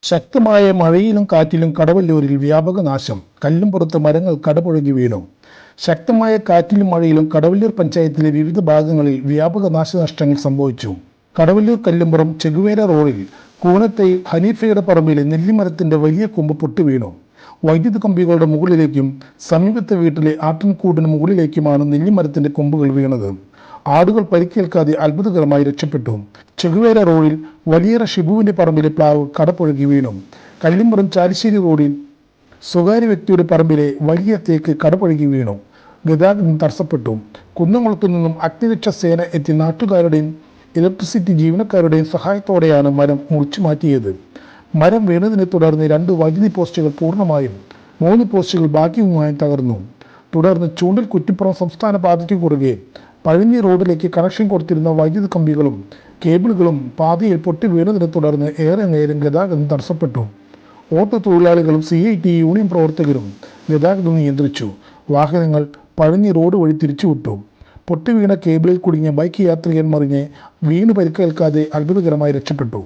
ശക്തമായ മഴയിലും കാറ്റിലും കടവല്ലൂരിൽ വ്യാപക നാശം. കല്ലും പുറത്ത് മരങ്ങൾ കടപുഴകി വീണു. ശക്തമായ കാറ്റിലും മഴയിലും കടവല്ലൂർ പഞ്ചായത്തിലെ വിവിധ ഭാഗങ്ങളിൽ വ്യാപക നാശനഷ്ടങ്ങൾ സംഭവിച്ചു. കടവല്ലൂർ കല്ലുംപുറം ചെഗുവേര റോഡിൽ കൂനത്തൈ ഹനീഫയുടെ പറമ്പിലെ നെല്ലിമരത്തിന്റെ വലിയ കൊമ്പ് പൊട്ടിവീണു. വൈദ്യുത കമ്പികളുടെ മുകളിലേക്കും സമീപത്തെ വീട്ടിലെ ആട്ടിൻകൂടിന് മുകളിലേക്കുമാണ് നെല്ലിമരത്തിന്റെ കൊമ്പുകൾ വീണത്. ആടുകൾ പരിക്കേൽക്കാതെ അത്ഭുതകരമായി രക്ഷപ്പെട്ടു. ചെഗുവേര റോഡിൽ വലിയറ ഷിബുവിന്റെ പറമ്പിലെ പ്ലാവ് കടപുഴകി വീണു. കല്ലിമ്പുറം ചാലിശ്ശേരി റോഡിൽ സ്വകാര്യ വ്യക്തിയുടെ പറമ്പിലെ വലിയ തേക്ക് കടപുഴകി വീണു. ഗതാഗതം തടസ്സപ്പെട്ടു. കുന്നംകുളത്തു നിന്നും അഗ്നിരക്ഷാ സേന എത്തി നാട്ടുകാരുടെയും ഇലക്ട്രിസിറ്റി ജീവനക്കാരുടെയും സഹായത്തോടെയാണ് മരം മുറിച്ചു മാറ്റിയത്. മരം വീണതിനെ തുടർന്ന് 2 വൈദ്യുതി പോസ്റ്റുകൾ പൂർണ്ണമായും 3 പോസ്റ്റുകൾ ഭാഗികമായും തകർന്നു. തുടർന്ന് ചൂണ്ടൽ കുറ്റിപ്പുറം സംസ്ഥാന പാതയ്ക്ക് കുറുകെ പഴഞ്ഞി റോഡിലേക്ക് കണക്ഷൻ കൊടുത്തിരുന്ന വൈദ്യുത കമ്പികളും കേബിളുകളും പാതയിൽ പൊട്ടി വീണതിനെ തുടർന്ന് ഏറെ നേരം ഗതാഗതം തടസ്സപ്പെട്ടു. ഓട്ടോ തൊഴിലാളികളും CIT യൂണിയൻ പ്രവർത്തകരും ഗതാഗതം നിയന്ത്രിച്ചു. വാഹനങ്ങൾ പഴഞ്ഞി റോഡ് വഴി തിരിച്ചുവിട്ടു. പൊട്ടിവീണ കേബിളിൽ കുടുങ്ങിയ ബൈക്ക് യാത്രികൻ മറിഞ്ഞ് വീണ് പരിക്കേൽക്കാതെ അത്ഭുതകരമായി രക്ഷപ്പെട്ടു.